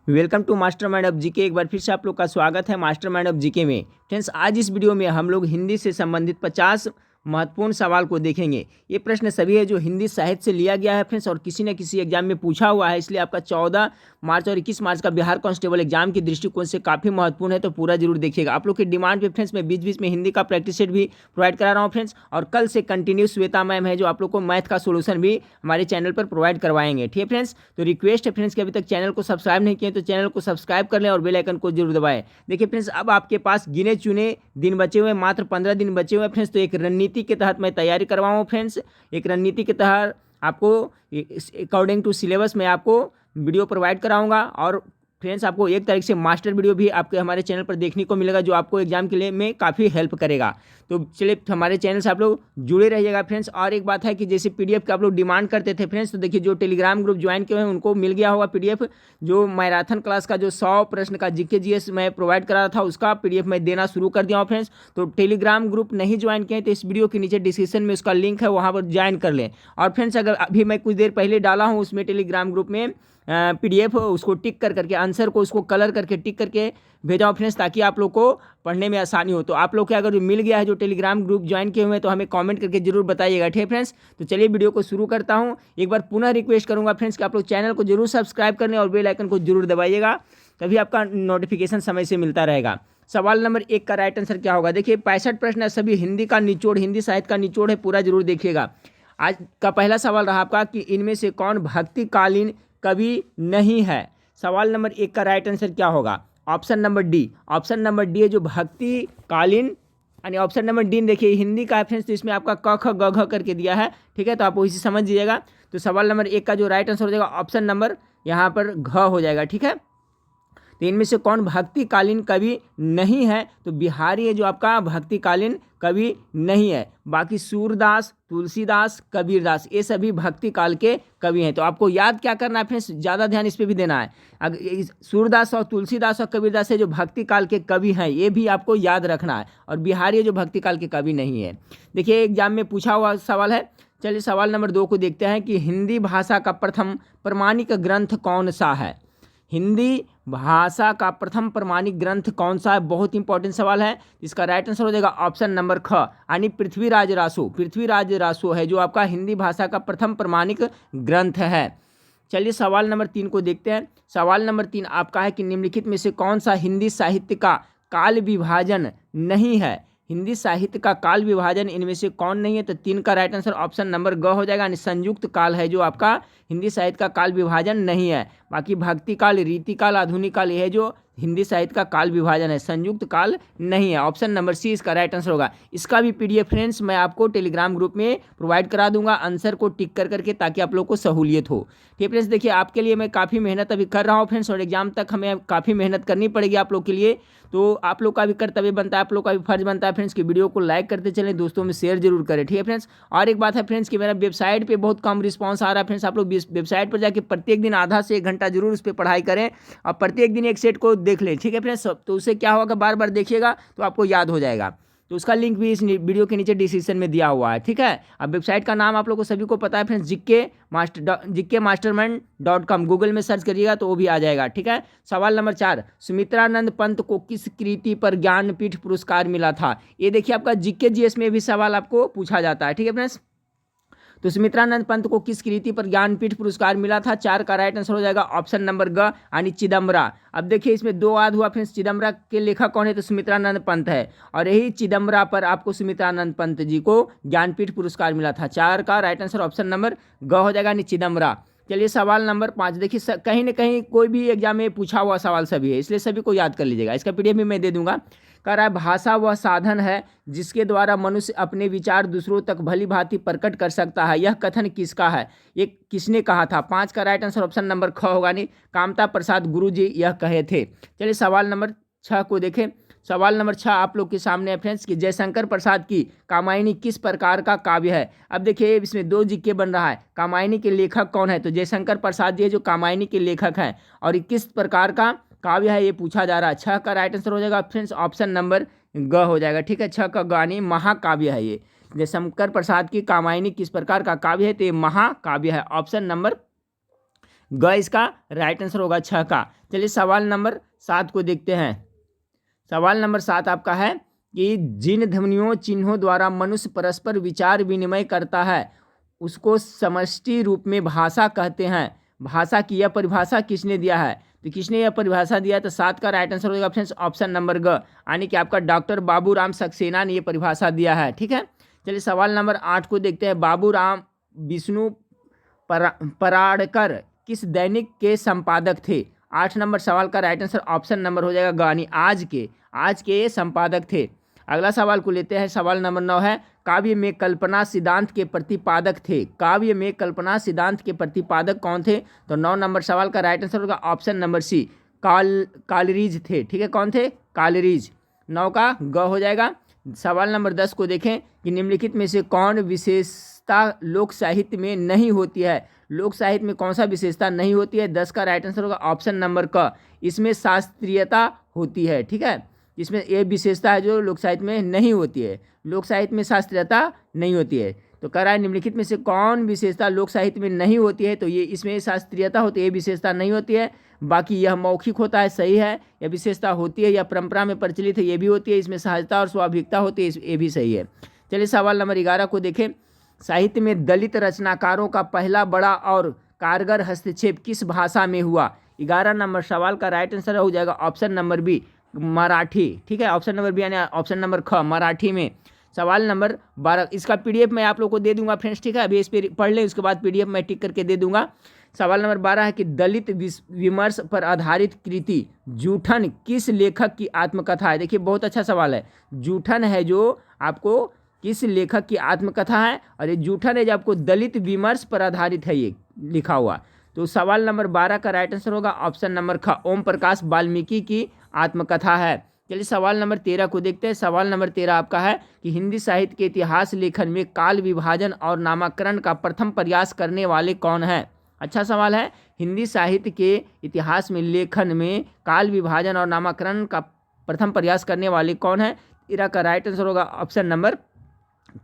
Welcome to master mind of GK. एक बार फिर से आप लोग का स्वागत है मास्टर माइंड ऑफ जीके में। फ्रेंड्स, आज इस वीडियो में हम लोग हिंदी से संबंधित 50 महत्वपूर्ण सवाल को देखेंगे। ये प्रश्न सभी है जो हिंदी साहित्य से लिया गया है फ्रेंड्स, और किसी न किसी एग्जाम में पूछा हुआ है, इसलिए आपका 14 मार्च और 21 मार्च का बिहार कांस्टेबल एग्जाम के दृष्टिकोण से काफ़ी महत्वपूर्ण है, तो पूरा जरूर देखिएगा। आप लोग की डिमांड पे फ्रेंड्स मैं बीच बीच में हिंदी का प्रैक्टिस सेट भी प्रोवाइड करा रहा हूँ फ्रेंड्स, और कल से कंटिन्यू श्वेता मैम है जो आप लोग को मैथ का सोल्यूशन भी हमारे चैनल पर प्रोवाइड करवाएंगे। ठीक है फ्रेंड्स, तो रिक्वेस्ट है फ्रेंड्स कि अभी तक चैनल को सब्सक्राइब नहीं किए तो चैनल को सब्सक्राइब कर लें और बेल आइकन को जरूर दबाएं। देखिए फ्रेंड्स, अब आपके पास गिने चुने दिन बचे हुए, मात्र 15 दिन बचे हुए फ्रेंड्स, तो एक रणनीति के तहत मैं तैयारी करवाऊँ फ्रेंड्स। एक रणनीति के तहत आपको अकॉर्डिंग टू सिलेबस में आपको वीडियो प्रोवाइड कराऊंगा, और फ्रेंड्स आपको एक तारीख से मास्टर वीडियो भी आपके हमारे चैनल पर देखने को मिलेगा जो आपको एग्जाम के लिए में काफ़ी हेल्प करेगा। तो चलिए हमारे चैनल से आप लोग जुड़े रहिएगा फ्रेंड्स। और एक बात है कि जैसे पीडीएफ का आप लोग डिमांड करते थे फ्रेंड्स, तो देखिए जो टेलीग्राम ग्रुप ज्वाइन किए हैं उनको मिल गया होगा पीडीएफ। जो मैराथन क्लास का जो 100 प्रश्न का जीके जीएस मैं प्रोवाइड करा था उसका पीडीएफ मैं देना शुरू कर दिया हूँ फ्रेंड्स। तो टेलीग्राम ग्रुप नहीं ज्वाइन किए तो इस वीडियो के नीचे डिस्क्रिप्शन में उसका लिंक है, वहाँ पर ज्वाइन कर लें। और फ्रेंड्स अगर अभी मैं कुछ देर पहले डाला हूँ उसमें टेलीग्राम ग्रुप में पीडीएफ, उसको टिक करके आंसर को उसको कलर करके टिक करके भेजा हूँ फ्रेंड्स, ताकि आप लोग को पढ़ने में आसानी हो। तो आप लोग के अगर मिल गया है जो टेलीग्राम ग्रुप ज्वाइन किए हुए हैं तो हमें कमेंट करके जरूर बताइएगा। ठीक है फ्रेंड्स, तो चलिए वीडियो को शुरू करता हूँ। एक बार पुनः रिक्वेस्ट करूँगा फ्रेंड्स कि आप लोग चैनल को जरूर सब्सक्राइब करने और बेल आइकन को जरूर दबाइएगा, तभी आपका नोटिफिकेशन समय से मिलता रहेगा। सवाल नंबर 1 का राइट आंसर क्या होगा? देखिए 65 प्रश्न है, सभी हिंदी का निचोड़, हिंदी साहित्य का निचोड़ है, पूरा जरूर देखिएगा। आज का पहला सवाल रहा आपका कि इनमें से कौन भक्तिकालीन कवि नहीं है। सवाल नंबर 1 का राइट आंसर क्या होगा? Option number D. Option number D है जो भक्तिकालीन, यानी ऑप्शन नंबर डी देखिए हिंदी का है फ्रेंड्स, तो इसमें आपका क ख ग घ करके दिया है। ठीक है, तो आप उसी समझ लीजिएगा। तो सवाल नंबर 1 का जो राइट आंसर हो जाएगा ऑप्शन नंबर यहाँ पर घ हो जाएगा। ठीक है, तो इनमें से कौन भक्तिकालीन कवि नहीं है? तो बिहारी है जो आपका भक्तिकालीन कवि नहीं है। बाकी सूरदास, तुलसीदास, कबीरदास ये सभी भक्ति काल के कवि हैं। तो आपको याद क्या करना है फ्रेंड्स, ज़्यादा ध्यान इस पर भी देना है। अगर सूरदास और तुलसीदास और कबीरदास है जो भक्ति काल के कवि हैं, ये भी आपको याद रखना है। और बिहारी है जो भक्ति काल के कवि नहीं है। देखिए एग्जाम में पूछा हुआ सवाल है। चलिए सवाल नंबर 2 को देखते हैं कि हिंदी भाषा का प्रथम प्रमाणिक ग्रंथ कौन सा है। हिंदी भाषा का प्रथम प्रमाणिक ग्रंथ कौन सा है? बहुत इंपॉर्टेंट सवाल है। इसका राइट आंसर हो जाएगा ऑप्शन नंबर ख, यानी पृथ्वीराज रासो। पृथ्वीराज रासो है जो आपका हिंदी भाषा का प्रथम प्रमाणिक ग्रंथ है। चलिए सवाल नंबर 3 को देखते हैं। सवाल नंबर 3 आपका है कि निम्नलिखित में से कौन सा हिंदी साहित्य का काल विभाजन नहीं है। हिंदी साहित्य का काल विभाजन इनमें से कौन नहीं है? तो 3 का राइट आंसर ऑप्शन नंबर ग हो जाएगा, यानी संयुक्त काल है जो आपका हिंदी साहित्य का काल विभाजन नहीं है। बाकी भक्ति काल, रीति काल, आधुनिक काल ये है जो हिंदी साहित्य का काल विभाजन है, संयुक्त काल नहीं है। ऑप्शन नंबर सी इसका राइट आंसर होगा। इसका भी पीडीएफ फ्रेंड्स मैं आपको टेलीग्राम ग्रुप में प्रोवाइड करा दूंगा, आंसर को टिक करके, ताकि आप लोग को सहूलियत हो। ठीक है फ्रेंड्स, देखिए आपके लिए मैं काफ़ी मेहनत अभी कर रहा हूँ फ्रेंड्स, और एग्जाम तक हमें काफ़ी मेहनत करनी पड़ेगी आप लोग के लिए। तो आप लोग का भी कर्तव्य बनता है, आप लोग का भी फर्ज बनता है फ्रेंड्स कि वीडियो को लाइक करते चलें, दोस्तों में शेयर जरूर करें। ठीक है फ्रेंड्स, और एक बात है फ्रेंड्स कि मेरा वेबसाइट पे बहुत कम रिस्पांस आ रहा है फ्रेंड्स। आप लोग वेबसाइट पर जाके प्रत्येक दिन आधा से 1 घंटा जरूर उस पर पढ़ाई करें, और प्रत्येक दिन एक सेट को देख लें। ठीक है फ्रेंड्स, तो उससे क्या होगा, बार बार देखिएगा तो आपको याद हो जाएगा। तो उसका लिंक भी इस वीडियो के नीचे डिस्क्रिप्शन में दिया हुआ है। ठीक है, अब वेबसाइट का नाम आप लोग को सभी को पता है फ्रेंड्स, जीके mastermind.com, गूगल में सर्च करिएगा तो वो भी आ जाएगा। ठीक है, सवाल नंबर 4, सुमित्रानंद पंत को किस कृति पर ज्ञानपीठ पुरस्कार मिला था? ये देखिए आपका जीके जीएस में भी सवाल आपको पूछा जाता है। ठीक है फ्रेंड्स, तो सुमित्रानंद पंत को किस कृति पर ज्ञानपीठ पुरस्कार मिला था? 4 का राइट आंसर हो जाएगा ऑप्शन नंबर ग, यानी चिदम्बरा। अब देखिए इसमें 2 वाद हुआ फ्रेंड्स, चिदम्बरा के लेखक कौन है? तो सुमित्रानंद पंत है, और यही चिदम्बरा पर आपको सुमित्रानंद पंत जी को ज्ञानपीठ पुरस्कार मिला था। 4 का राइट आंसर ऑप्शन नंबर ग हो जाएगा, यानी चिदम्बरा। चलिए सवाल नंबर 5, देखिए कहीं ना कहीं कोई भी एग्जाम में पूछा हुआ सवाल सभी है, इसलिए सभी को याद कर लीजिएगा। इसका पीडीएफ भी मैं दे दूंगा। कह रहा है भाषा वह साधन है जिसके द्वारा मनुष्य अपने विचार दूसरों तक भली भांति प्रकट कर सकता है, यह कथन किसका है? ये किसने कहा था? 5 का राइट आंसर ऑप्शन नंबर ख होगा, नहीं कामता प्रसाद गुरु जी यह कहे थे। चलिए सवाल नंबर 6 को देखें। सवाल नंबर 6 आप लोग के सामने है फ्रेंड्स कि जयशंकर प्रसाद की कामायनी किस प्रकार का काव्य है? अब देखिए इसमें 2 जीके बन रहा है। कामायनी के लेखक कौन है? तो जयशंकर प्रसाद जी जो कामायनी के लेखक हैं, और किस प्रकार का काव्य है ये पूछा जा रहा है। 6 का राइट आंसर हो जाएगा फ्रेंड्स ऑप्शन नंबर ग हो जाएगा। ठीक है, 6 का ग, यानी महाकाव्य है ये। जयशंकर प्रसाद की कामायनी किस प्रकार का काव्य है? तो ये महाकाव्य है, ऑप्शन नंबर ग इसका राइट आंसर होगा 6 का। चलिए सवाल नंबर 7 को देखते हैं। सवाल नंबर 7 आपका है कि जिन ध्वनियों चिन्हों द्वारा मनुष्य परस्पर विचार विनिमय करता है उसको समष्टि रूप में भाषा कहते हैं। भाषा की यह परिभाषा किसने दिया है? तो किसने यह परिभाषा दिया है? तो 7 का राइट आंसर होगा फ्रेंड्स ऑप्शन नंबर ग, यानी कि आपका डॉक्टर बाबूराम सक्सेना ने यह परिभाषा दिया है। ठीक है, चलिए सवाल नंबर 8 को देखते हैं। बाबूराम विष्णु पराड़कर किस दैनिक के संपादक थे? 8 नंबर सवाल का राइट आंसर ऑप्शन नंबर हो जाएगा गानी, आज के संपादक थे। अगला सवाल को लेते हैं। सवाल नंबर 9 है काव्य में कल्पना सिद्धांत के प्रतिपादक थे। काव्य में कल्पना सिद्धांत के प्रतिपादक कौन थे? तो 9 नंबर सवाल का राइट आंसर होगा ऑप्शन नंबर सी, कालरीज थे। ठीक है, कौन थे? कालरीज। 9 का ग हो जाएगा। सवाल नंबर 10 को देखें कि निम्नलिखित में से कौन विशेषता लोक साहित्य में नहीं होती है? लोक साहित्य में कौन सा विशेषता नहीं होती है? 10 का राइट आंसर होगा ऑप्शन नंबर क, इसमें शास्त्रीयता होती है। ठीक है, इसमें ये विशेषता है जो लोक साहित्य में नहीं होती है। लोक साहित्य में शास्त्रीयता नहीं होती है। तो कह रहा है निम्नलिखित में से कौन विशेषता लोक साहित्य में नहीं होती है? तो ये इसमें शास्त्रीयता होती है, ये विशेषता नहीं होती है। बाकी यह मौखिक होता है, सही है, यह विशेषता होती है, या परंपरा में प्रचलित है, ये भी होती है। इसमें सहजता और स्वाभाविकता होती है, ये भी सही है। चलिए सवाल नंबर 11 को देखें। साहित्य में दलित रचनाकारों का पहला बड़ा और कारगर हस्तक्षेप किस भाषा में हुआ? 11 नंबर सवाल का राइट आंसर हो जाएगा ऑप्शन नंबर बी, मराठी। ठीक है, ऑप्शन नंबर बी यानी ऑप्शन नंबर ख, मराठी में। सवाल नंबर 12, इसका पीडीएफ मैं आप लोग को दे दूंगा फ्रेंड्स। ठीक है, अभी इस पर पढ़ लें, उसके बाद पीडीएफ मैं टिक करके दे दूंगा। सवाल नंबर 12 है कि दलित विमर्श पर आधारित कृति जूठन किस लेखक की आत्मकथा है? देखिए बहुत अच्छा सवाल है। जूठन है जो आपको किस लेखक की आत्मकथा है, और ये जूठन है जो आपको दलित विमर्श पर आधारित है, ये लिखा हुआ। तो सवाल नंबर 12 का राइट आंसर होगा ऑप्शन नंबर ख, ओम प्रकाश वाल्मीकि की आत्मकथा है। चलिए सवाल नंबर 13 को देखते हैं। सवाल नंबर 13 आपका है कि हिंदी साहित्य के इतिहास लेखन में काल विभाजन और नामाकरण का प्रथम प्रयास करने वाले कौन है? अच्छा सवाल है। हिंदी साहित्य के इतिहास में लेखन में काल विभाजन और नामाकरण का प्रथम प्रयास करने वाले कौन है? 13 का राइट आंसर होगा ऑप्शन नंबर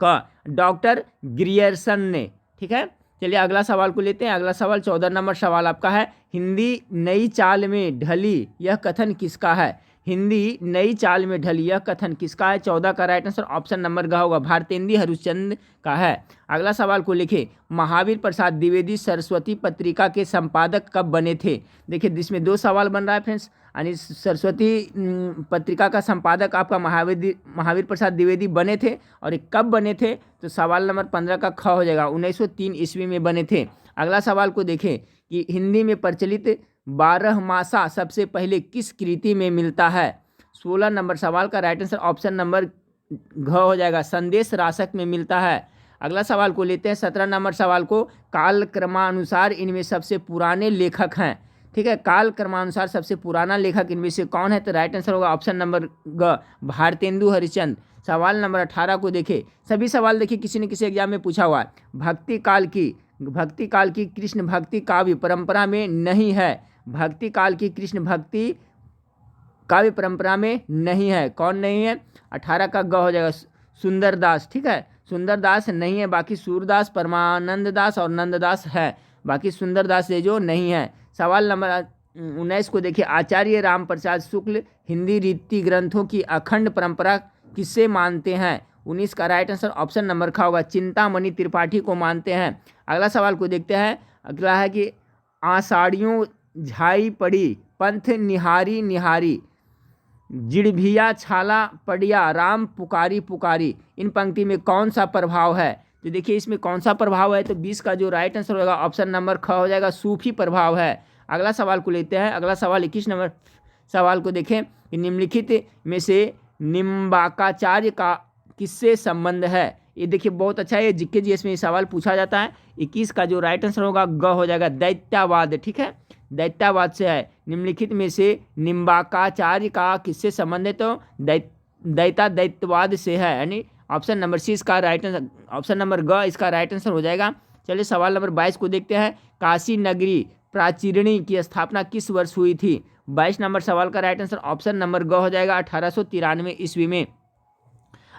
क, डॉक्टर ग्रियर्सन ने। ठीक है, चलिए अगला सवाल को लेते हैं। अगला सवाल 14 नंबर सवाल आपका है। हिंदी नई चाल में ढली यह कथन किसका है? हिंदी नई चाल में ढली यह कथन किसका है? 14 का राइट आंसर ऑप्शन नंबर ग होगा, भारतेंदु हरिश्चंद्र का है। अगला सवाल को लिखे, महावीर प्रसाद द्विवेदी सरस्वती पत्रिका के संपादक कब बने थे? देखिए इसमें 2 सवाल बन रहा है फ्रेंड्स, यानी सरस्वती पत्रिका का संपादक आपका महावीर प्रसाद द्विवेदी बने थे, और ये कब बने थे? तो सवाल नंबर 15 का ख हो जाएगा, 1903 ईस्वी में बने थे। अगला सवाल को देखें कि हिंदी में प्रचलित 12 मासा सबसे पहले किस कृति में मिलता है? 16 नंबर सवाल का राइट आंसर ऑप्शन नंबर घ हो जाएगा, संदेश रासक में मिलता है। अगला सवाल को लेते हैं। 17 नंबर सवाल को, काल क्रमानुसार इनमें सबसे पुराने लेखक हैं। ठीक है, काल क्रमानुसार सबसे पुराना लेखक इनमें से कौन है? तो राइट आंसर होगा ऑप्शन नंबर ग, भारतेंदु हरिश्चंद्र। सवाल नंबर 18 को देखें। सभी सवाल देखिए किसी न किसी एग्जाम में पूछा हुआ है। भक्ति काल की कृष्ण भक्ति काव्य परंपरा में नहीं है। भक्ति काल की कृष्ण भक्ति काव्य परंपरा में नहीं है। कौन नहीं है? 18 का ग हो जाएगा, सुंदरदास। ठीक है, सुंदरदास नहीं है, बाकी सूरदास, परमानंद दास और नंददास है, बाकी सुंदरदास ये जो नहीं है। सवाल नंबर 19 को देखिए। आचार्य रामप्रसाद शुक्ल हिंदी रीति ग्रंथों की अखंड परंपरा किससे मानते हैं? 19 का राइट आंसर ऑप्शन नंबर ख होगा, चिंतामणि त्रिपाठी को मानते हैं। अगला सवाल को देखते हैं। अगला है कि आषाढ़ियों झाई पड़ी पंथ निहारी निहारी, जिड़भिया छाला पड़िया राम पुकारी पुकारी, इन पंक्ति में कौन सा प्रभाव है? तो देखिए इसमें कौन सा प्रभाव है? तो 20 का जो राइट आंसर होगा ऑप्शन नंबर ख हो जाएगा, सूफी प्रभाव है। अगला सवाल को लेते हैं। अगला सवाल 21 नंबर सवाल को देखें कि निम्नलिखित में से निम्बाकाचार्य का किससे संबंध है? ये देखिए बहुत अच्छा है, ये जीके जीएस में सवाल पूछा जाता है। 21 का जो राइट आंसर होगा ग हो जाएगा, दैत्यावाद। ठीक है, दैत्यावाद से है। निम्नलिखित में से निम्बाकाचार्य का किससे संबंध है? तो दैत्यवाद से है, यानी ऑप्शन नंबर सी इसका राइट आंसर, ऑप्शन नंबर ग इसका राइट आंसर हो जाएगा। चलिए सवाल नंबर 22 को देखते हैं। काशी नगरी प्राचीरणी की स्थापना किस वर्ष हुई थी? 22 नंबर सवाल का राइट आंसर ऑप्शन नंबर ग हो जाएगा, 1893 ईस्वी में।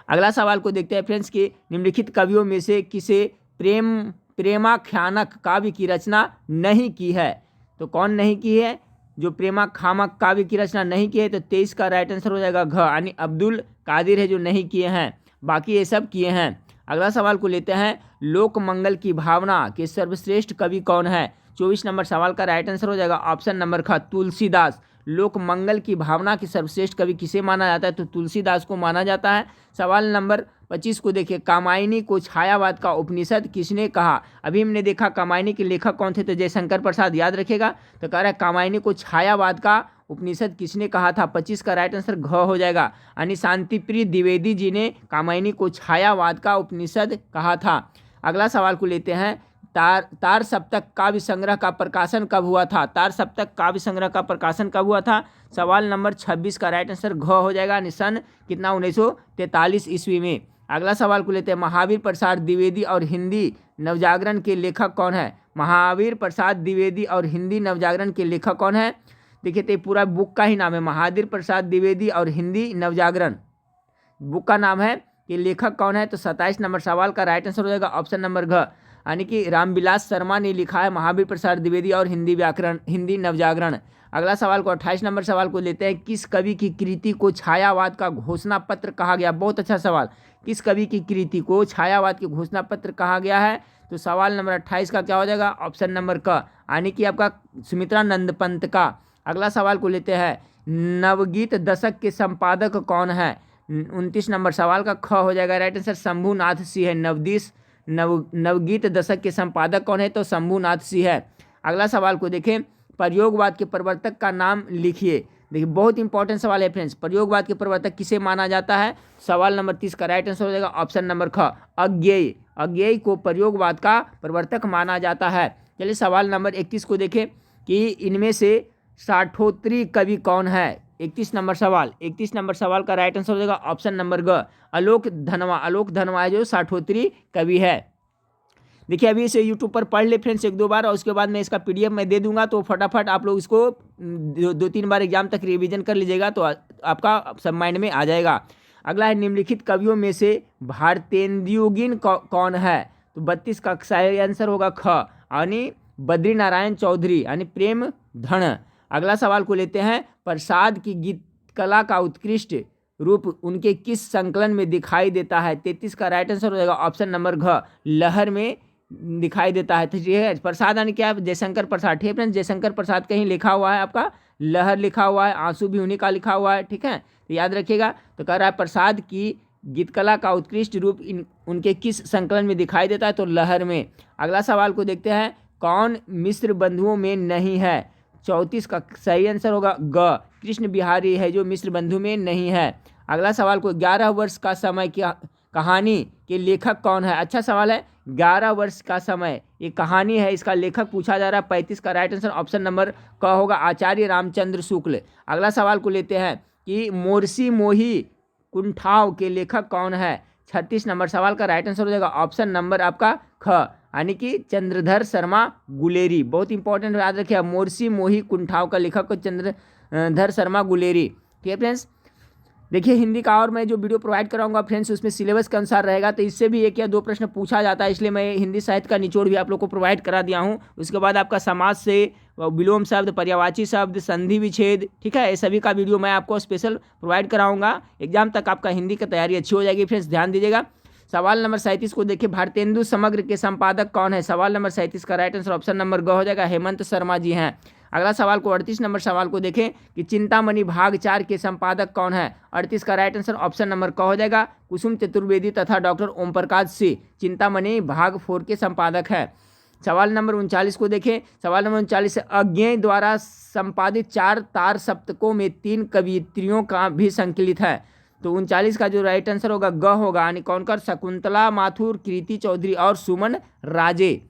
अगला सवाल को देखते हैं फ्रेंड्स कि निम्नलिखित कवियों में से किसे प्रेमाख्यानक काव्य की रचना नहीं की है? तो कौन नहीं की है? जो प्रेमा खामक काव्य की रचना नहीं की है, तो 23 का राइट आंसर हो जाएगा घ, यानी अब्दुल कादिर है जो नहीं किए हैं, बाकी ये सब किए हैं। अगला सवाल को लेते हैं, लोक मंगल की भावना के सर्वश्रेष्ठ कवि कौन है? 24 नंबर सवाल का राइट आंसर हो जाएगा ऑप्शन नंबर ख, तुलसीदास। लोक मंगल की भावना की सर्वश्रेष्ठ कवि किसे माना जाता है? तो तुलसीदास को माना जाता है। सवाल नंबर 25 को देखिए, कामायनी को छायावाद का उपनिषद किसने कहा? अभी हमने देखा कामायनी के लेखक कौन थे, तो जयशंकर प्रसाद, याद रखेगा। तो कह रहा है कामायनी को छायावाद का उपनिषद किसने कहा था? 25 का राइट आंसर घ हो जाएगा, यानी शांतिप्रिय द्विवेदी जी ने कामायनी को छायावाद का उपनिषद कहा था। अगला सवाल को लेते हैं, तार सप्तक काव्य संग्रह का प्रकाशन कब हुआ था? तार सप्तक काव्य संग्रह का प्रकाशन कब हुआ था? सवाल नंबर 26 का राइट आंसर घ हो जाएगा, सन कितना 1943 ईस्वी में। अगला सवाल को लेते हैं, महावीर प्रसाद द्विवेदी और हिंदी नवजागरण के लेखक कौन है? महावीर प्रसाद द्विवेदी और हिंदी नवजागरण के लेखक कौन है? देखिए तो पूरा बुक का ही नाम है, महावीर प्रसाद द्विवेदी और हिंदी नवजागरण बुक का नाम है। कि लेखक कौन है? तो 27 नंबर सवाल का राइट आंसर हो जाएगा ऑप्शन नंबर घ, यानी कि रामविलास शर्मा ने लिखा है महावीर प्रसाद द्विवेदी और हिंदी नवजागरण। अगला सवाल को 28 नंबर सवाल को लेते हैं, किस कवि की कृति को छायावाद का घोषणा पत्र कहा गया? बहुत अच्छा सवाल। किस कवि की कृति को छायावाद की घोषणा पत्र कहा गया है? तो सवाल नंबर 28 का क्या हो जाएगा? ऑप्शन नंबर क, यानी कि आपका सुमित्रानंद पंत का। अगला सवाल को लेते हैं, नवगीत दशक के संपादक कौन है? 29 नंबर सवाल का ख हो जाएगा राइट आंसर, शंभुनाथ सिंह है। नवगीत दशक के संपादक कौन है? तो शंभुनाथ सिंह है। अगला सवाल को देखें, प्रयोगवाद के प्रवर्तक का नाम लिखिए। देखिए बहुत इंपॉर्टेंट सवाल है फ्रेंड्स, प्रयोगवाद के प्रवर्तक किसे माना जाता है? सवाल नंबर 30 का राइट आंसर हो जाएगा ऑप्शन नंबर ख, अज्ञेय। अज्ञेय को प्रयोगवाद का प्रवर्तक माना जाता है। चलिए सवाल नंबर 31 को देखें कि इनमें से साठोत्री कवि कौन है? 31 नंबर सवाल का राइट आंसर हो जाएगा ऑप्शन नंबर ग, आलोक धनवा है जो साठोत्री कवि है। देखिए अभी इसे यूट्यूब पर पढ़ ले फ्रेंड्स 1-2 बार, और उसके बाद मैं इसका PDF मैं दे दूंगा, तो फटाफट आप लोग इसको 2-3 बार एग्जाम तक रिवीजन कर लीजिएगा, तो आपका सब माइंड में आ जाएगा। अगला है, निम्नलिखित कवियों में से भारतेंदुगिन कौन है? तो 32 का सही आंसर होगा ख, यानी बद्री नारायण चौधरी, यानी प्रेम धन। अगला सवाल को लेते हैं, प्रसाद की गीत कला का उत्कृष्ट रूप उनके किस संकलन में दिखाई देता है? 33 का राइट आंसर हो जाएगा ऑप्शन नंबर घ, लहर में दिखाई देता है। तो ये है प्रसाद, यानी क्या? जयशंकर प्रसाद। ठीक है फ्रेंड्स, जयशंकर प्रसाद कहीं लिखा हुआ है आपका, लहर लिखा हुआ है, आंसू भी उन्हीं का लिखा हुआ है। ठीक है, तो याद रखिएगा। तो कह रहा है प्रसाद की गीतकला का उत्कृष्ट रूप उनके किस संकलन में दिखाई देता है? तो लहर में। अगला सवाल को देखते हैं, कौन मिश्र बंधुओं में नहीं है? 34 का सही आंसर होगा ग, कृष्ण बिहारी है जो मिश्र बंधु में नहीं है। अगला सवाल को, 11 वर्ष का समय की कहानी के लेखक कौन है? अच्छा सवाल है, 11 वर्ष का समय ये कहानी है, इसका लेखक पूछा जा रहा है। 35 का राइट आंसर ऑप्शन नंबर क होगा, आचार्य रामचंद्र शुक्ल। अगला सवाल को लेते हैं कि मोरसी मोही कुंठाव के लेखक कौन है? 36 नंबर सवाल का राइट आंसर हो जाएगा ऑप्शन नंबर आपका ख, यानी कि चंद्रधर शर्मा गुलेरी। बहुत इंपॉर्टेंट याद रखिए, मोरसी मोही कुंठाव का लेखक को चंद्रधर शर्मा गुलेरी। ठीक है फ्रेंड्स, देखिए हिंदी का और मैं जो वीडियो प्रोवाइड कराऊंगा फ्रेंड्स उसमें सिलेबस के अनुसार रहेगा, तो इससे भी 1 या 2 प्रश्न पूछा जाता है, इसलिए मैं हिंदी साहित्य का निचोड़ भी आप लोग को प्रोवाइड करा दिया हूं। उसके बाद आपका समाज से विलोम शब्द, पर्यायवाची शब्द, संधि विच्छेद, ठीक है, ये सभी का वीडियो मैं आपको स्पेशल प्रोवाइड कराऊंगा। एग्जाम तक आपका हिंदी की तैयारी अच्छी हो जाएगी फ्रेंड्स, ध्यान दीजिएगा। सवाल नंबर 37 को देखिए, भारतेंदु समग्र के संपादक कौन है? सवाल नंबर 37 का राइट आंसर ऑप्शन नंबर ग हो जाएगा, हेमंत शर्मा जी हैं। अगला सवाल को 38 नंबर सवाल को देखें कि चिंतामणि भाग 4 के संपादक कौन है? 38 का राइट आंसर ऑप्शन नंबर क हो जाएगा, कुसुम चतुर्वेदी तथा डॉक्टर ओम प्रकाश सिंह चिंतामणि भाग 4 के संपादक है। सवाल नंबर 39 को देखें, सवाल नंबर 39 से, अज्ञेय द्वारा संपादित 4 तार सप्तकों में 3 कवियत्रियों का भी संकलित है। तो 39 का जो राइट आंसर होगा ग होगा, यानी कौन कर? शकुंतला माथुर, कृति चौधरी और सुमन राजे।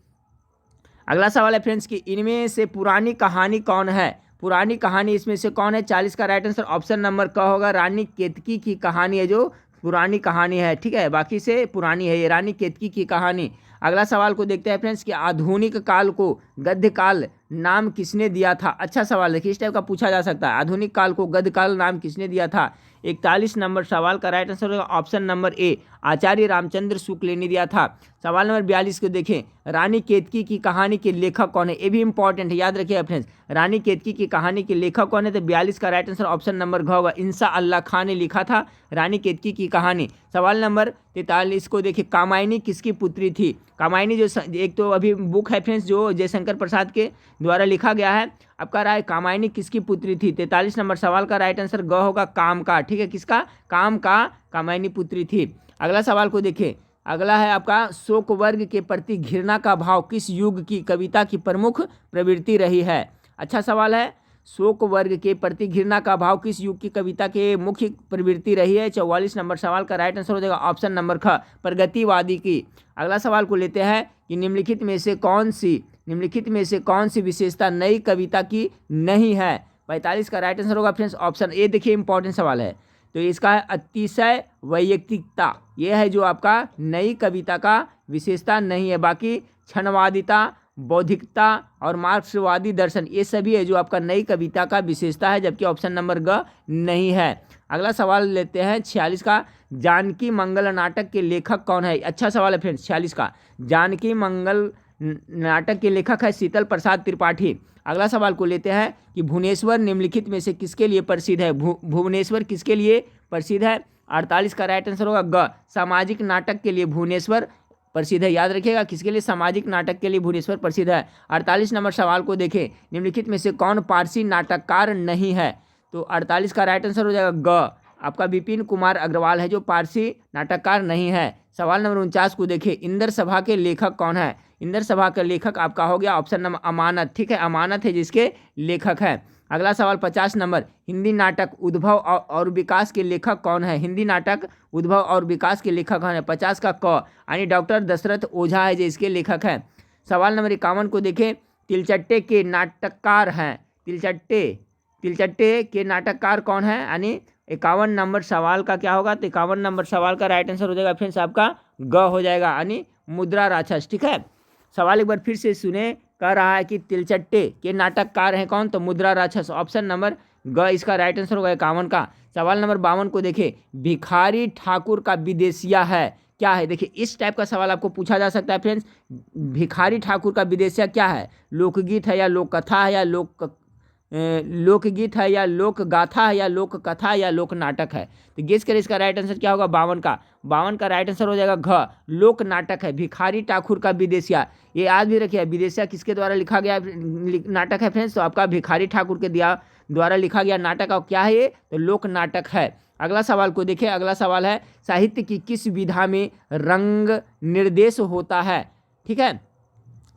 अगला सवाल है फ्रेंड्स कि इनमें से पुरानी कहानी कौन है? पुरानी कहानी इसमें से कौन है? 40 का राइट आंसर ऑप्शन नंबर क होगा, रानी केतकी की कहानी है जो पुरानी कहानी है। ठीक है, बाकी से पुरानी है ये, रानी केतकी की कहानी। अगला सवाल को देखते हैं फ्रेंड्स कि आधुनिक काल को गद्य काल नाम किसने दिया था? अच्छा सवाल देखिए, इस टाइप का पूछा जा सकता है। आधुनिक काल को गद्य काल नाम किसने दिया था? 41 नंबर सवाल का राइट आंसर होगा ऑप्शन नंबर ए, आचार्य रामचंद्र शुक्ल ने दिया था। सवाल नंबर 42 को देखें, रानी केतकी की कहानी के लेखक कौन है? ये भी इंपॉर्टेंट है, याद रखिएगा फ्रेंड्स। रानी केतकी की कहानी के लेखक कौन है? तो 42 का राइट आंसर ऑप्शन नंबर घ होगा, इंसा अल्लाह खान ने लिखा था रानी केतकी की कहानी। सवाल नंबर 43 को देखिए, कामायनी किसकी पुत्री थी? कामायनी जो एक तो अभी बुक है फ्रेंड्स जो जयशंकर प्रसाद के द्वारा लिखा गया है। आपका राय कामायनी किसकी पुत्री थी? 43 नंबर सवाल का राइट आंसर ग होगा, काम का। ठीक है, किसका? काम का कामायनी पुत्री थी। अगला सवाल को देखिए, अगला है आपका, शोक वर्ग के प्रति घृणा का भाव किस युग की कविता की प्रमुख प्रवृत्ति रही है? अच्छा सवाल है, शोक वर्ग के प्रति घृणा का भाव किस युग की कविता के मुख्य प्रवृत्ति रही है? 44 नंबर सवाल का राइट आंसर हो जाएगा ऑप्शन नंबर ख, प्रगतिवादी की। अगला सवाल को लेते हैं कि निम्नलिखित में से कौन सी विशेषता नई कविता की नहीं है? 45 का राइट आंसर होगा फ्रेंड्स ऑप्शन ए। देखिए इंपॉर्टेंट सवाल है, तो इसका है अतिशय वैयक्तिकता। यह है जो आपका नई कविता का विशेषता नहीं है। बाकी क्षणवादिता, बौद्धिकता और मार्क्सवादी दर्शन, ये सभी है जो आपका नई कविता का विशेषता है, जबकि ऑप्शन नंबर ग नहीं है। अगला सवाल लेते हैं 46 का, जानकी मंगल नाटक के लेखक कौन है? अच्छा सवाल है फ्रेंड्स 46 का, जानकी मंगल नाटक के लेखक है शीतल प्रसाद त्रिपाठी। अगला सवाल को लेते हैं कि भुवनेश्वर निम्नलिखित में से किसके लिए प्रसिद्ध है? भुवनेश्वर किसके लिए प्रसिद्ध है? 48 का राइट आंसर होगा ग, सामाजिक नाटक के लिए भुवनेश्वर प्रसिद्ध है। याद रखिएगा किसके लिए? सामाजिक नाटक के लिए भुवनेश्वर प्रसिद्ध है। 48 नंबर सवाल को देखें, निम्नलिखित में से कौन पारसी नाटककार नहीं है? तो 48 का राइट आंसर हो जाएगा ग, आपका विपिन कुमार अग्रवाल है जो पारसी नाटककार नहीं है। सवाल नंबर 49 को देखिए, इंदर सभा के लेखक कौन है? इंदर सभा का लेखक आपका हो गया ऑप्शन नंबर अमानत। ठीक है, अमानत है जिसके लेखक है। अगला सवाल 50 नंबर, हिंदी नाटक उद्भव और विकास के लेखक कौन है? हिंदी नाटक उद्भव और विकास के लेखक कौन है? 50 का क, यानी डॉक्टर दशरथ ओझा है जो इसके लेखक हैं। सवाल नंबर 51 को देखें, तिलचट्टे के नाटककार हैं, तिलचट्टे के नाटककार कौन है? यानी 51 नंबर सवाल का क्या होगा? तो 51 नंबर सवाल का राइट आंसर हो जाएगा फ्रेंड्स आपका ग हो जाएगा, यानी मुद्रा राक्षस। ठीक है, सवाल एक बार फिर से सुने, कह रहा है कि तिलचट्टे के नाटककार हैं कौन? तो मुद्रा राक्षस, ऑप्शन नंबर ग इसका राइट आंसर होगा 51 का। सवाल नंबर 52 को देखिए, भिखारी ठाकुर का विदेशिया है क्या है? देखिए इस टाइप का सवाल आपको पूछा जा सकता है फ्रेंड्स। भिखारी ठाकुर का विदेशिया क्या है? लोकगीत है या लोक कथा है या लोकगीत है या लोक गाथा है या लोक कथा या लोक नाटक है? तो गेस करें इसका राइट आंसर क्या होगा? 52 का राइट आंसर हो जाएगा घ, लोक नाटक है। भिखारी ठाकुर का विदेशिया, ये आज भी रखिए, विदेशिया किसके द्वारा लिखा गया नाटक है फ्रेंड्स? तो आपका भिखारी ठाकुर के द्वारा लिखा गया नाटक और क्या है ये? तो लोक नाटक है। अगला सवाल को देखिए, अगला सवाल है, साहित्य की किस विधा में रंग निर्देश होता है? ठीक है,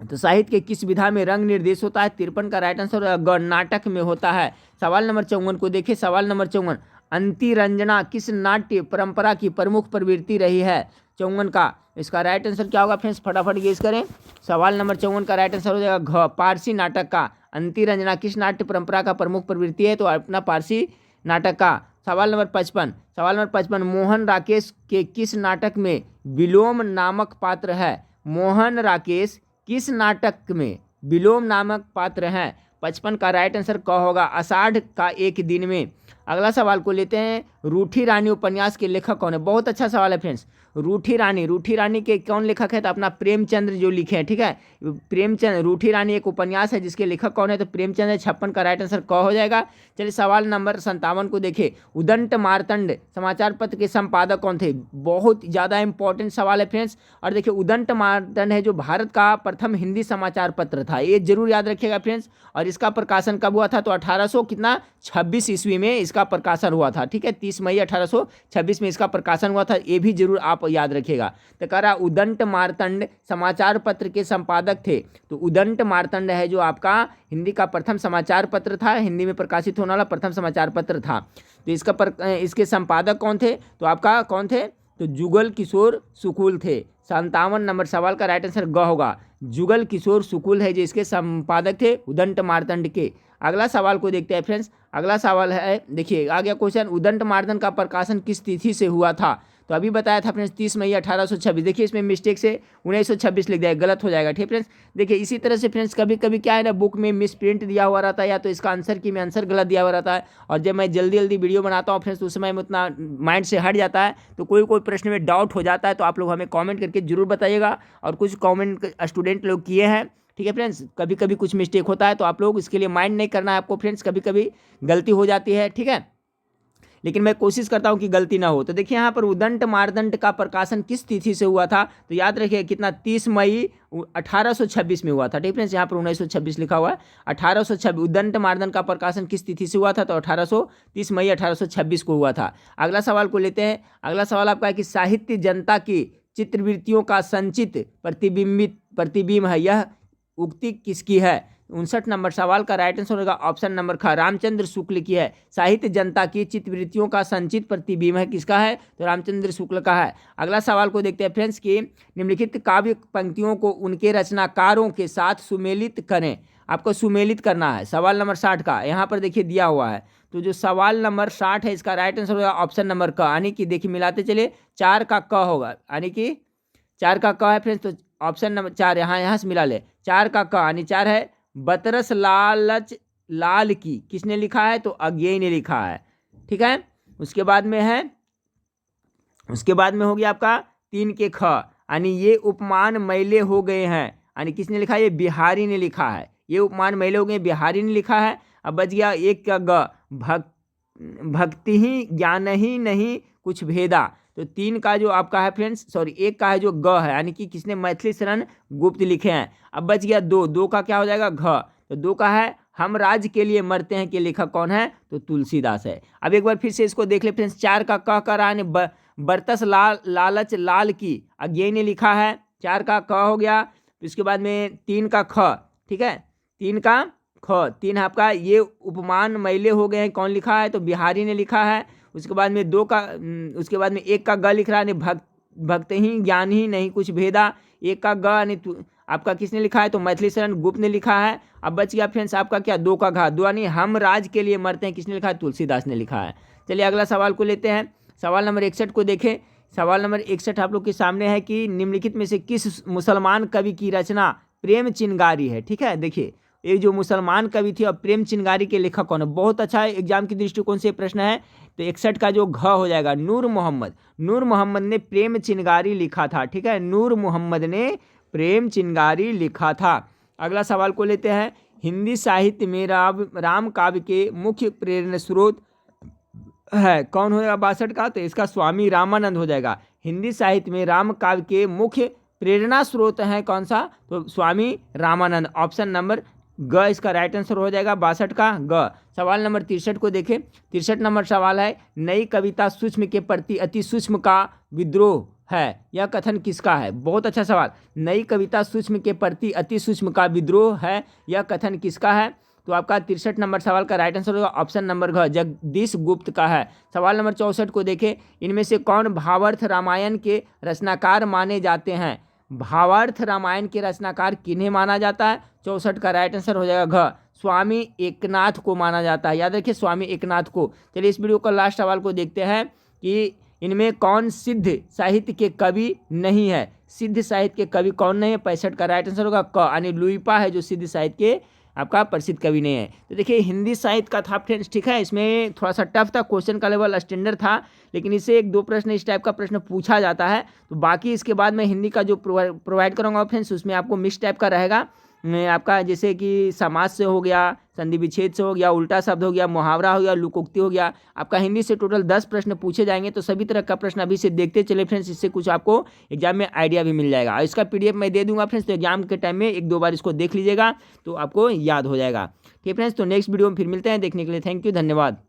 तो साहित्य के किस विधा में रंग निर्देश होता है? 53 का राइट आंसर ग, नाटक में होता है। सवाल नंबर 54 को देखिए, सवाल नंबर 54, अंतिरंजना किस नाट्य परंपरा की प्रमुख प्रवृत्ति रही है? 54 का इसका राइट आंसर क्या होगा फ्रेंड्स? फटाफट गेस करें। सवाल नंबर 54 का राइट आंसर हो जाएगा घ, पारसी नाटक का। अंतिरंजना किस नाट्य परंपरा का प्रमुख प्रवृत्ति है? तो अपना पारसी नाटक का। सवाल नंबर 55, मोहन राकेश के किस नाटक में विलोम नामक पात्र है? मोहन राकेश किस नाटक में विलोम नामक पात्र हैं? 55 का राइट आंसर क होगा, आषाढ़ का एक दिन में। अगला सवाल को लेते हैं, रूठी रानी उपन्यास के लेखक कौन है? बहुत अच्छा सवाल है फ्रेंड्स। रूठी रानी के कौन लेखक है? तो अपना प्रेमचंद्र जो लिखे हैं। ठीक है, प्रेमचंद्र, रूठी रानी एक उपन्यास है जिसके लेखक कौन है? तो प्रेमचंद्र है। 56 का राइट आंसर क हो जाएगा। चलिए सवाल नंबर 57 को देखिए, उदंत मार्तंड समाचार पत्र के संपादक कौन थे? बहुत ज़्यादा इंपॉर्टेंट सवाल है फ्रेंड्स। और देखिए उदंत मार्तंड है जो भारत का प्रथम हिंदी समाचार पत्र था, ये जरूर याद रखिएगा फ्रेंड्स। और इसका प्रकाशन कब हुआ था? तो 1826 ईस्वी में इसका प्रकाशन हुआ था। ठीक है, 30 मई 1826 में इसका प्रकाशन हुआ था, ये भी जरूर आप याद रखिएगा। तो कह रहा उदंत मार्तंड समाचार पत्र के संपादक थे। तो उदंत मार्तंड है जो आपका हिंदी का प्रथम समाचार पत्र था, हिंदी में प्रकाशित होने वाला प्रथम समाचार पत्र था। तो इसके संपादक कौन थे? तो आपका कौन थे? तो जुगल किशोर शुक्ल थे। 57 नंबर सवाल का राइट आंसर ग होगा, जुगल किशोर शुक्ल है जो इसके संपादक थे उदंत मार्तंड के। अगला सवाल को देखते हैं फ्रेंड्स। अगला सवाल है, देखिए आ गया क्वेश्चन, उदंत मार्तंड का प्रकाशन किस तिथि से हुआ था? तो अभी बताया था फ्रेंड्स 30 मई 1826। देखिए इसमें मिस्टेक से 1926 लिख दिया, गलत हो जाएगा। ठीक फ्रेंड्स, देखिए इसी तरह से फ्रेंड्स कभी कभी क्या है ना, बुक में मिस प्रिंट दिया हुआ रहता है या तो इसका आंसर की में आंसर गलत दिया हुआ रहता है, और जब मैं जल्दी जल्दी वीडियो बनाता हूँ फ्रेंड्स तो उस समय में उतना माइंड से हट जाता है, तो कोई कोई प्रश्न में डाउट हो जाता है, तो आप लोग हमें कॉमेंट करके जरूर बताइएगा। और कुछ कॉमेंट स्टूडेंट लोग किए हैं। ठीक है फ्रेंड्स, कभी कभी कुछ मिस्टेक होता है, तो आप लोग इसके लिए माइंड नहीं करना है आपको फ्रेंड्स, कभी कभी गलती हो जाती है। ठीक है, लेकिन मैं कोशिश करता हूं कि गलती ना हो। तो देखिए यहाँ पर उदंड मारदंड का प्रकाशन किस तिथि से हुआ था, तो याद रखिए कितना, 30 मई 1826 में हुआ था। ठीक फ्रेंड्स, यहाँ पर 1926 लिखा हुआ है, 1826 उदंड मारदंड का प्रकाशन किस तिथि से हुआ था, तो 30 मई 1826 को हुआ था। अगला सवाल को लेते हैं। अगला सवाल आपका है कि साहित्य जनता की चित्रवृत्तियों का संचित प्रतिबिंब है, यह उक्ति किसकी है। 59 नंबर सवाल का राइट आंसर होगा ऑप्शन नंबर ख, रामचंद्र शुक्ल की है। साहित्य जनता की चित्रवृत्तियों का संचित प्रतिबिंब है, किसका है, तो रामचंद्र शुक्ल का है। अगला सवाल को देखते हैं फ्रेंड्स कि निम्नलिखित काव्य पंक्तियों को उनके रचनाकारों के साथ सुमेलित करें। आपको सुमेलित करना है। सवाल नंबर 60 का यहाँ पर देखिए दिया हुआ है, तो जो सवाल नंबर 60 है इसका राइट आंसर होगा ऑप्शन नंबर क, यानी कि देखिए मिलाते चले 4 का क होगा, यानी कि 4 का क है फ्रेंड्स, तो ऑप्शन नंबर 4 यहाँ से मिला ले, 4 का क यानी 4 है। बतरस लालच लाल की किसने लिखा है, तो अज्ञेय ने लिखा है। ठीक है, उसके बाद में हो गया आपका 3 के ख, यानी ये उपमान मैले हो गए हैं, यानी किसने लिखा है, ये बिहारी ने लिखा है। ये उपमान मैले हो गए, बिहारी ने लिखा है। अब बच गया 1 का ग, भक्ति ही ज्ञान ही नहीं कुछ भेदा, तो 3 का जो आपका है फ्रेंड्स, सॉरी 1 का है जो ग है, यानी कि किसने, मैथिली शरण गुप्त लिखे हैं। अब बच गया 2 का क्या हो जाएगा घ, तो 2 का है हम राज्य के लिए मरते हैं के लेखक कौन है, तो तुलसीदास है। अब एक बार फिर से इसको देख ले फ्रेंड्स, 4 का क कर आने बरतस लालच लाल की अज्ञेय ने लिखा है, 4 का क हो गया। इसके बाद में 3 का ख, ठीक है 3 का ख, 3 आपका ये उपमान मैले हो गए हैं, कौन लिखा है, तो बिहारी ने लिखा है। उसके बाद में 2 का, उसके बाद में 1 का ग लिख रहा है, भक्त ही ज्ञान ही नहीं कुछ भेदा, 1 का ग यानी आपका किसने लिखा है, तो मैथिली शरण गुप्त ने लिखा है। अब बच गया फ्रेंड्स आपका क्या, 2 का घा, 2 यानी हम राज के लिए मरते हैं, किसने लिखा है, तुलसीदास ने लिखा है। चलिए अगला सवाल को लेते हैं। सवाल नंबर 61 को देखें। सवाल नंबर 61 आप लोग के सामने है कि निम्नलिखित में से किस मुसलमान कवि की रचना प्रेम चिनगारी है। ठीक है, देखिए ये जो मुसलमान कवि थी और प्रेम चिनगारी के लेखक कौन है, बहुत अच्छा एग्जाम की दृष्टिकोण से प्रश्न है। तो 61 का जो घ हो जाएगा नूर मोहम्मद ने प्रेम चिनगारी लिखा था। ठीक है, नूर मोहम्मद ने प्रेम चिनगारी लिखा था। अगला सवाल को लेते हैं। हिंदी साहित्य में राम काव्य के मुख्य प्रेरणा स्रोत है, कौन हो जाएगा 62 का, तो इसका स्वामी रामानंद हो जाएगा। हिंदी साहित्य में राम काव्य के मुख्य प्रेरणा स्रोत है कौन सा, तो स्वामी रामानंद, ऑप्शन नंबर ग इसका राइट आंसर हो जाएगा 62 का ग। सवाल नंबर 63 को देखें। 63 नंबर सवाल है, नई कविता सूक्ष्म के प्रति अति सूक्ष्म का विद्रोह है, यह कथन किसका है। बहुत अच्छा सवाल, नई कविता सूक्ष्म के प्रति अति सूक्ष्म का विद्रोह है, यह कथन किसका है, तो आपका 63 नंबर सवाल का राइट आंसर होगा ऑप्शन नंबर घ, जगदीश गुप्त का है। सवाल नंबर 64 को देखें। इनमें से कौन भावार्थ रामायण के रचनाकार माने जाते हैं। भावार्थ रामायण के रचनाकार किन्हें माना जाता है, 64 का राइट आंसर हो जाएगा घ, स्वामी एकनाथ को माना जाता है। याद रखिए स्वामी एकनाथ को। चलिए इस वीडियो का लास्ट सवाल को देखते हैं कि इनमें कौन सिद्ध साहित्य के कवि नहीं है। सिद्ध साहित्य के कवि कौन नहीं है, 65 का राइट आंसर होगा क, यानी लुइपा है जो सिद्ध साहित्य के आपका प्रसिद्ध कवि नहीं है। तो देखिए हिंदी साहित्य का था फ्रेंड्स। ठीक है, इसमें थोड़ा सा टफ था, क्वेश्चन का लेवल स्टैंडर्ड था, लेकिन इससे 1-2 प्रश्न इस टाइप का प्रश्न पूछा जाता है। तो बाकी इसके बाद मैं हिंदी का जो प्रोवाइड करूँगा फ्रेंड्स, उसमें आपको मिक्स टाइप का रहेगा। आपका जैसे कि समाज से हो गया, संधि विच्छेद से हो गया, उल्टा शब्द हो गया, मुहावरा हो गया, लुकोक्ति हो गया। आपका हिंदी से टोटल 10 प्रश्न पूछे जाएंगे। तो सभी तरह का प्रश्न अभी से देखते चले फ्रेंड्स, इससे कुछ आपको एग्जाम में आइडिया भी मिल जाएगा। और इसका PDF मैं दे दूंगा फ्रेंड्स, तो एग्जाम के टाइम में 1-2 बार इसको देख लीजिएगा तो आपको याद हो जाएगा। ठीक फ्रेंड्स, तो नेक्स्ट वीडियो में फिर मिलते हैं। देखने के लिए थैंक यू, धन्यवाद।